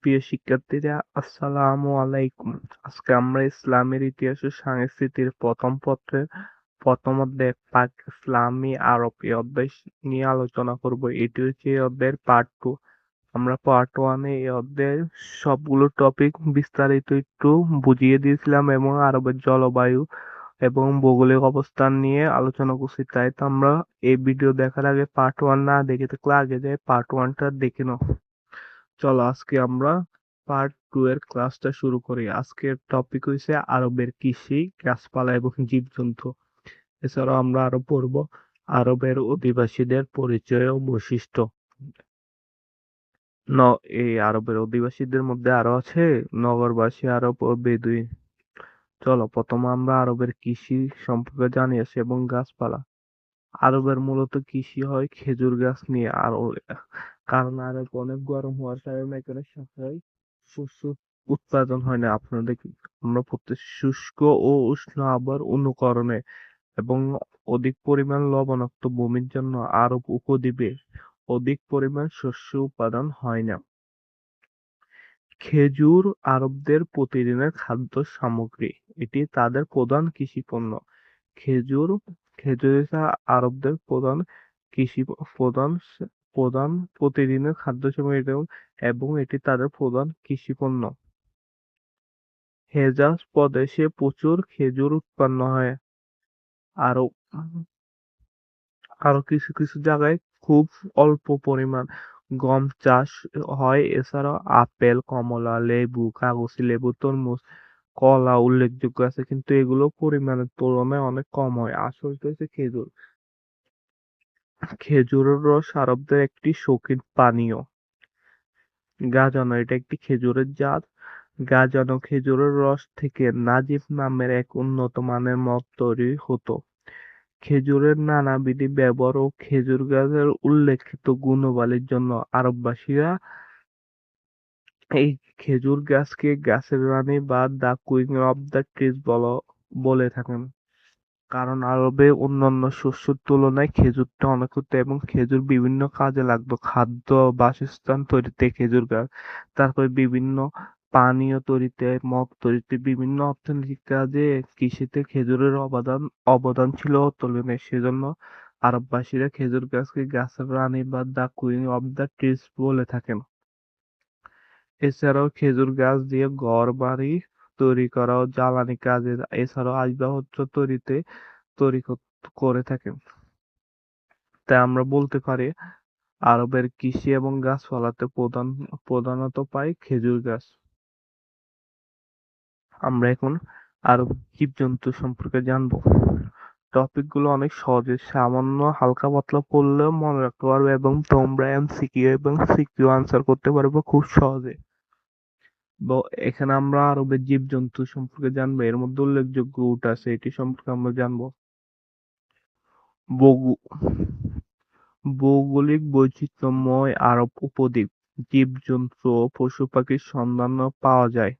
প্রিয় শিক্ষার্থীরা, আসসালামু আলাইকুম। আজকে আমরা ইসলামের ইতিহাস ও সংস্কৃতির প্রথম পত্রের প্রথম অধ্যায় পাক ইসলামী আরব এই অধ্যায় নিয়ে আলোচনা করব। এটি হচ্ছে এই অধ্যায়ের পার্ট 2। আমরা পার্ট 1 এ এই অধ্যায়ের সবগুলো টপিক বিস্তারিত একটু বুঝিয়ে দিয়েছিলাম এবং আরবের জলবায়ু এবং ভৌগোলিক অবস্থান নিয়ে আলোচনা করছি। তাই তো আমরা এই ভিডিও দেখার আগে পার্ট 1 না দেখে থাকলে আগে যায় পার্ট 1 টা দেখে নাও। চলো আজকে আমরা পার্ট 2 এর ক্লাসটা শুরু করি। আজকের টপিক হইছে আরবের কৃষি, গাছপালা এবং জীবজন্তু। এছাড়াও আমরা আরো পড়ব আরবের অধিবাসীদের পরিচয় ও বৈশিষ্ট্য। ন এই আরবের অধিবাসীদের মধ্যে আরো আছে নগরবাসী আরব ও বেদুইন। চলো প্রথমে আমরা আরবের কৃষি সম্পর্কে জানি আসি এবং গাছপালা। আরবের মূলত কৃষি হয় খেজুর গাছ নিয়ে। আর কারণ আরব অনেক গরম হওয়ার কারণে এখানে সাপ্তাহিক শস্য উৎপাদন হয় না। আপনাদের আমরা প্রত্যেক শুষ্ক ও উষ্ণ আবহাওয়ার অনুকরণে এবং অধিক পরিমাণ লবণাক্ত ভূমির জন্য আরব উপদ্বীপে অধিক পরিমাণ শস্য উৎপাদন হয় না। খেজুর আরবদের প্রতিদিনের খাদ্য সামগ্রী। এটি তাদের প্রধান কৃষি পণ্য। খেজুর খেজুর হচ্ছে আরবদের প্রধান কৃষি প্রধান প্রধান প্রতিদিনের খাদ্য সামগ্রী এবং এটি তাদের প্রধান কৃষি পণ্য। হেজাজ প্রদেশে প্রচুর খেজুর উৎপন্ন হয়। আরো আরো কিছু কিছু জায়গায় খুব অল্প পরিমাণ গম চাষ হয়। এছাড়াও আপেল, কমলা, লেবু, কাগজি লেবু, তরমুজ, কলা উল্লেখযোগ্য আছে, কিন্তু এগুলো পরিমাণের তুলনায় অনেক কম হয়। আসলটা হচ্ছে খেজুর। খেজুরের রস আরবদের একটি শৌখিন পানীয়। গাজানো এটা একটি খেজুরের জাত। গাজানো খেজুরের রস থেকে নাজিব নামের এক উন্নত মানের মদ তৈরি হতো। খেজুরের নানাবিধ ব্যবহার ও খেজুর গাছের উল্লেখিত গুণাবলীর জন্য আরববাসীরা এই খেজুর গাছকে গাছের রানী বা the queen of the trees বলে থাকেন। কারণ আরবে অন্যান্য শস্যের তুলনায় খেজুরটা অনেক হতো এবং খেজুর বিভিন্ন কাজে লাগতো। খাদ্য, বাসস্থান তৈরিতে খেজুর গাছ, তারপরে বিভিন্ন পানীয় তৈরিতে, মদ তৈরিতে, বিভিন্ন অর্থনৈতিক কাজে কৃষিতে খেজুরের অবদান ছিল অতুলনীয়। সেজন্য আরববাসীরা খেজুর গাছকে গাছের রানী বা the queen of the trees বলে থাকেন। এছাড়াও খেজুর গাছ দিয়ে ঘর-বাড়ি তৈরি করা ও জ্বালানি কাজে, এছাড়াও আসবাবপত্র তৈরি করে থাকেন। তাই আমরা বলতে পারি আরবের কৃষি এবং গাছপালাতে প্রধানত পাই খেজুর গাছ। আমরা এখন আরব জীবজন্তু সম্পর্কে জানবো। টপিক গুলো অনেক সহজে সামান্য হালকা পাতলা পড়লেও মনে রাখতে পারবে এবং তোমরা এমসিকিউ এবং সিকিউ আনসার করতে পারবে খুব সহজে। এখানে আমরা আরবের জীবজন্তু সম্পর্কে জানবো। এর মধ্যে উল্লেখযোগ্য উট আছে, এটি সম্পর্কে আমরা জানবো। ভৌগো- ভৌগোলিক বৈচিত্র্যময় আরব উপদ্বীপ, জীবজন্তু ও পশু-পাখির সন্ধান পাওয়া যায়।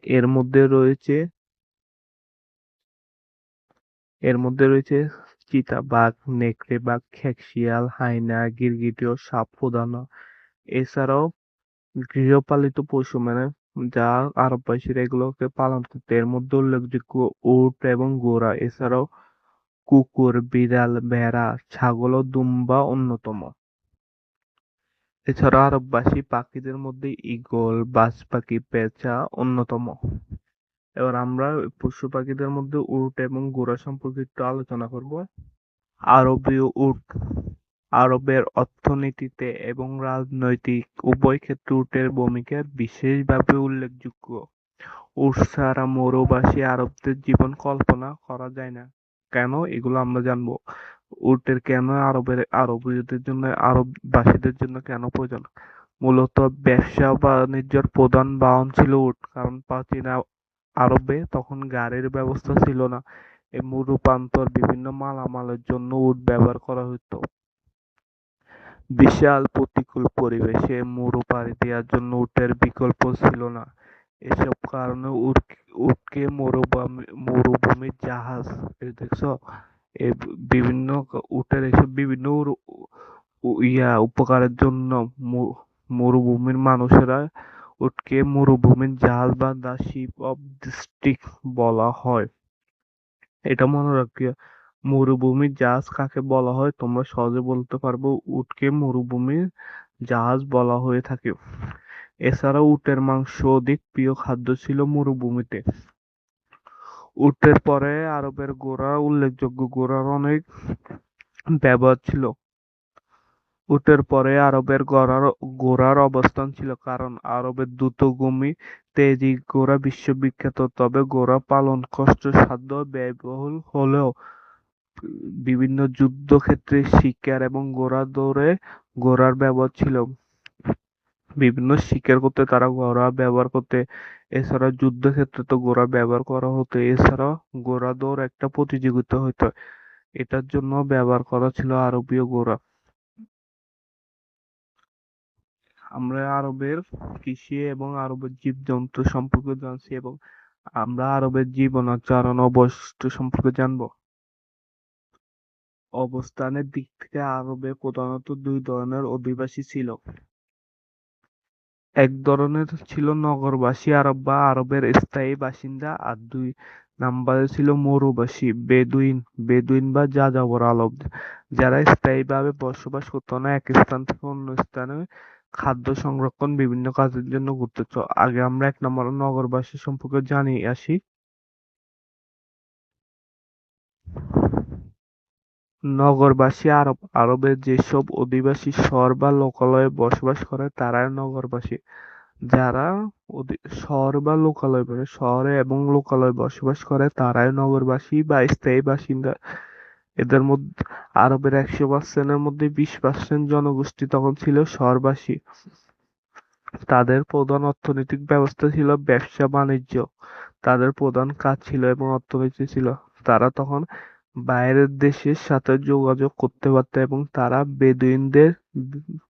এর মধ্যে রয়েছে এর মধ্যে রয়েছে চিতাবাঘ, নেকড়ে বাঘ, খেকশিয়াল, হাইনা, গিরগিটি ও সাপ প্রধান। এছাড়াও গৃহপালিত পশু মানে যা আরববাসীরা এগুলোকে পালন করত, এর মধ্যে উল্লেখযোগ্য উট এবং ঘোড়া। এছাড়াও কুকুর, বিড়াল, ভেড়া, ছাগল ও দুম্বা অন্যতম। এছাড়া আরববাসী পাখিদের মধ্যে ঈগল, বাজ পাখি, পেঁচা অন্যতম। এবার আমরা পশু পাখিদের মধ্যে উট এবং ঘোড়া সম্পর্কে একটু আলোচনা করব। আরবীয় উট আরবের অর্থনীতিতে এবং রাজনৈতিক উভয় ক্ষেত্রে উটের ভূমিকা বিশেষভাবে উল্লেখযোগ্য। উট ছাড়া মরুবাসী আরবদের জীবন কল্পনা করা যায় না। কেন? এগুলো আমরা জানবো। উটের কেন আরবীয়দের জন্য, আরববাসীদের জন্য কেন প্রয়োজন? মূলত ব্যবসা ও বাণিজ্যের প্রধান বাহন ছিল উট। কারণ প্রাচীন আরবে তখন গাড়ির ব্যবস্থা ছিল না। এই মরু প্রান্তর বিভিন্ন মালামালের জন্য উট ব্যবহার করা হতো। বিশাল প্রতিকূল পরিবেশে মরু পাড়ি দেওয়ার জন্য উটের বিকল্প ছিল না। এসব কারণে উটকে মরুভূমির জাহাজ, এই দেখছো, এই বিভিন্ন উটের এসব বিভিন্ন উপকারের জন্য মরুভূমির মানুষেরা উটকে মরুভূমির জাল বা দ্য শিপ অফ ডিস্ট্রিক্ট বলা হয়। এটা মনে রাখিও, মরুভূমির জাহাজ কাকে বলা হয় তোমরা সহজে বলতে পারবো, উটকে মরুভূমির জাহাজ বলা হয়ে থাকে। এছাড়া উটের মাংস অধিক প্রিয় খাদ্য ছিল মরুভূমিতে। উটের পরে আরবের ঘোড়া উল্লেখযোগ্য, ঘোড়ার অনেক ব্যবহার ছিল। উটের পরে আরবের ঘোড়ার অবস্থান ছিল, কারণ আরবের দ্রুতগামী তেজি ঘোড়া বিশ্ববিখ্যাত। তবে ঘোড়া পালন কষ্টসাধ্য, ব্যয়বহুল হলেও বিভিন্ন যুদ্ধক্ষেত্রে শিকার এবং ঘোড়া দৌড়ে ঘোড়ার ব্যবহার ছিল। বিভিন্ন শিকার করতে তারা ঘোড়া ব্যবহার করতে। এছাড়া যুদ্ধক্ষেত্রে তো ঘোড়া ব্যবহার করা হতো। এছাড়া ঘোড়া দৌড় একটা প্রতিযোগিতা হতো, এটার জন্য ব্যবহার করা ছিল আরবীয় ঘোড়া। আমরা আরবের কৃষি এবং আরবের জীবজন্তু সম্পর্কে জানছি, এবং আমরা আরবের জীবনাচরণ ও বৈশিষ্ট্য সম্পর্কে জানবো। অবস্থানের দিক থেকে আরবে প্রধানত দুই ধরনের অধিবাসী ছিল। এক ধরনের ছিল নগরবাসী আরব বা আরবের স্থায়ী বাসিন্দা, আর দুই নাম্বারে ছিল মরুবাসী বেদুইন, বেদুইন বা যাযাবর আরব, যারা স্থায়ীভাবে বসবাস করতো না, এক স্থান থেকে অন্য স্থানে খাদ্য সংরক্ষণ বিভিন্ন কাজের জন্য ঘুরতে। আগে আমরা এক নম্বর নগরবাসী সম্পর্কে জানি আসি। নগরবাসী আরব, আরবের যেসব অধিবাসী শহর বা লোকালয়ে বসবাস করে তারাই নগরবাসী। যারা শহর বা লোকালয়, মানে শহরে এবং লোকালয়ে বসবাস করে তারাই নগরবাসী বা স্থায়ী বাসিন্দা। এদের মধ্যে আরবের 100%-এর মধ্যে 20% জনগোষ্ঠী তখন ছিল শহরবাসী। তাদের প্রধান অর্থনৈতিক ব্যবস্থা ছিল ব্যবসা বাণিজ্য, তাদের প্রধান কাজ ছিল এবং অর্থনীতি ছিল। তারা তখন বাইরের দেশের সাথে যোগাযোগ করতে পারত এবং তারা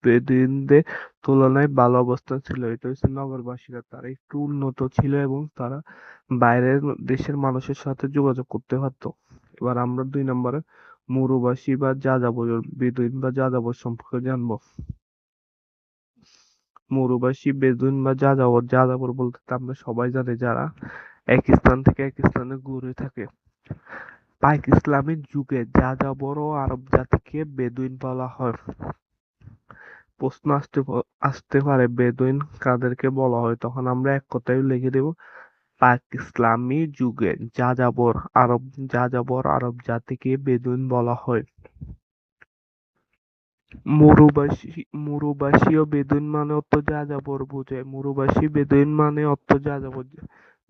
বেদুইনদের তুলনায় ভালো অবস্থান ছিল। এটা হচ্ছে নগরবাসীরা, তারা একটু উন্নত ছিল এবং তারা বাইরের দেশের মানুষের সাথে যোগাযোগ করতে পারতো। এবার আমরা দুই নম্বরে মরুবাসী বা যাযাবর, বেদুইন বা যাযাবর সম্পর্কে জানবো। মরুবাসী, বেদুইন বা যাযাবর, যাযাবর বলতে তো আমরা সবাই জানি যারা এক স্থান থেকে এক স্থানে ঘুরে থাকে। পাক ইসলামিক যুগে যাযাবর ও আরব জাতিকে বেদুইন বলা হয়। প্রশ্ন আসতে পারে বেদুইন কাদেরকে বলা হয়, তখন আমরা এক কথায় লিখে দেব পাক ইসলামী যুগে যাযাবর আরব জাতিকে বেদুইন বলা হয়। মরুবাসী ও বেদুইন মানে অর্থ যাযাবর বোঝায়। মরুবাসী বেদুইন মানে অর্থ যাযাবর,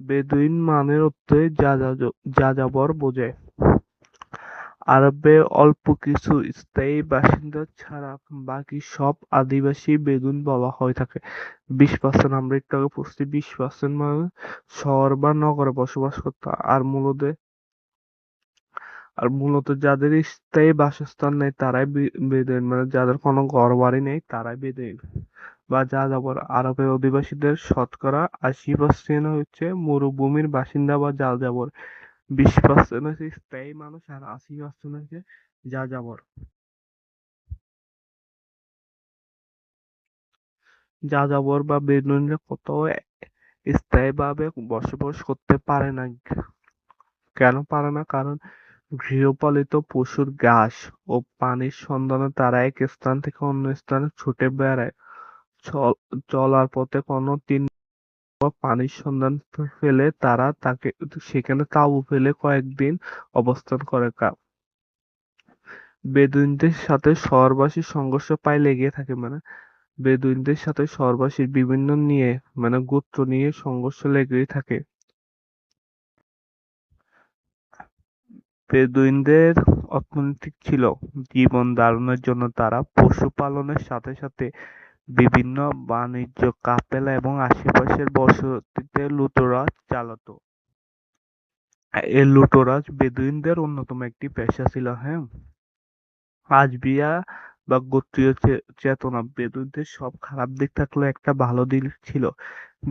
বেদুইন মানে অর্থে যাযাবর বোঝায়। আরবে অল্প কিছু স্থায়ী বাসিন্দা ছাড়া বাকি সব আদিবাসী বেদুইন বলা হয়ে থাকে। 20%, আমরা একটু আগে পড়ছি 20% মানে শহর বা নগরে বসবাস করতো। আর মূলত যাদের স্থায়ী বাসস্থান নেই তারাই বেদুইন, মানে যাদের কোনো ঘর বাড়ি নেই তারাই বেদুইন বা যাযাবর। আরবের অধিবাসীদের শতকরা 80% হচ্ছে মরুভূমির বাসিন্দা বা যাযাবর, 20% হচ্ছে স্থায়ী মানুষ, আর 80% হচ্ছে যাযাবর। যাযাবর বা বেদুইনরা কোথাও স্থায়ীভাবে বসবাস করতে পারে না। কেন পারে না? কারণ গৃহপালিত পশুর ঘাস ও পানির সন্ধানে তারা এক স্থান থেকে অন্য স্থানে ছুটে বেড়ায়। চল চলার পথে কোনো বা পানির সন্ধান পেলে তারা তাকে সেখানে তাঁবু ফেলে কয়েকদিন অবস্থান করে। বেদুইনদের সাথে শহরবাসীর সংঘর্ষ প্রায় লেগেই থাকে, মানে বেদুইনদের সাথে শহরবাসীর বিভিন্ন নিয়ে, মানে গোত্র নিয়ে সংঘর্ষ লেগেই থাকে। বেদুইনদের অর্থনৈতিক ছিল, জীবন ধারণের জন্য তারা পশুপালনের সাথে সাথে বিভিন্ন বাণিজ্য, কাফেলা এবং আশেপাশের বসতিতে লুটোরাজ চালাতো। এই লুটোরাজ বেদুইনদের অন্যতম একটি পেশা ছিল। হ্যাঁ, আজবিয়া বা গোত্রীয় চেতনা, বেদুইনদের সব খারাপ দিক থাকলেও একটা ভালো দিক ছিল।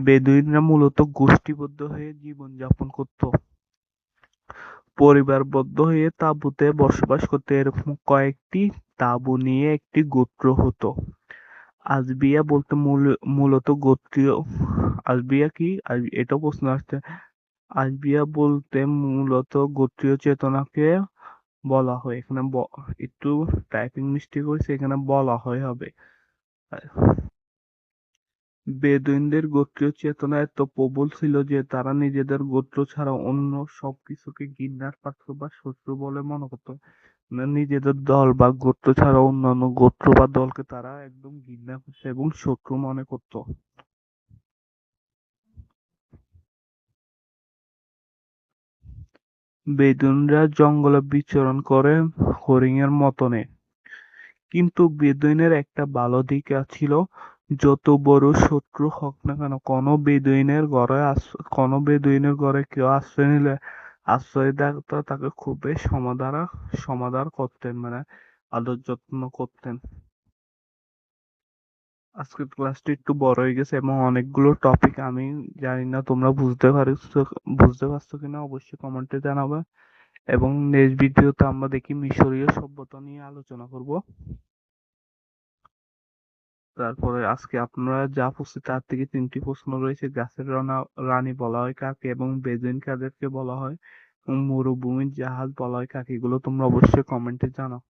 বেদুইনরা মূলত গোষ্ঠীবদ্ধ হয়ে জীবন যাপন করত, পরিবারবদ্ধ হয়ে তাঁবুতে বসবাস করত। এরকম কয়েকটি তাঁবু নিয়ে একটি গোত্র হতো। আজবিয়া বলতে মূলত গোত্রীয়। আজবিয়া কি? এটাও প্রশ্ন আসছে। আজবিয়া বলতে মূলত গোত্রীয় চেতনাকে বলা হয়। এখানে একটু টাইপিং মিস্টেক হয়েছে, এখানে বলা হয় হবে। বেদুইনদের গোত্রীয় চেতনা এত প্রবল ছিল যে তারা নিজেদের গোত্র ছাড়া অন্য সবকিছুকে ঘৃণার পাত্র বা শত্রু বলে মনে করত। মানে নিজেদের দল বা গোত্র ছাড়া অন্যান্য গোত্র বা দলকে তারা একদম ঘৃণা করছে এবং শত্রু মনে করত। বেদুইনরা জঙ্গলে বিচরণ করে হরিণের মতনে। কিন্তু বেদুইনের একটা ভালো দিক ছিল, যত বড় শত্রু হোক না কেন কোনো বেদুইনের ঘরে কেউ আশ্রয় নিলে আশ্রয়দাতা তাকে খুবই সমাদর করতেন, মানে আদর যত্ন করতেন। আজকের ক্লাসটি একটু বড় হয়ে গেছে এবং অনেকগুলো টপিক আমি জানি না তোমরা বুঝতে পারছো কিনা, অবশ্যই কমেন্টে জানাবে। এবং নেক্সট ভিডিওতে আমরা দেখি মিশরীয় সভ্যতা নিয়ে আলোচনা করব। তারপরে আজকে আপনারা যা পড়ছি তার থেকে 3টি প্রশ্ন রয়েছে। গাছের রানী বলা হয় কাকে এবং বেদুইন কাদেরকে বলা হয় এবং মরুভূমির জাহাজ বলা হয় কাকে? এগুলো তোমরা অবশ্যই কমেন্টে জানাও।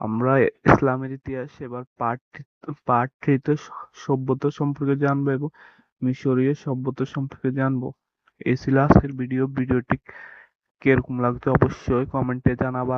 আমরা ইসলামের ইতিহাস এবার পার্ট থ্রিতে সভ্যতা সম্পর্কে জানবো এবং মিশরীয় সভ্যতা সম্পর্কে জানবো। এই ছিল আজকের ভিডিওটি কিরকম লাগছে অবশ্যই কমেন্টে জানাবা।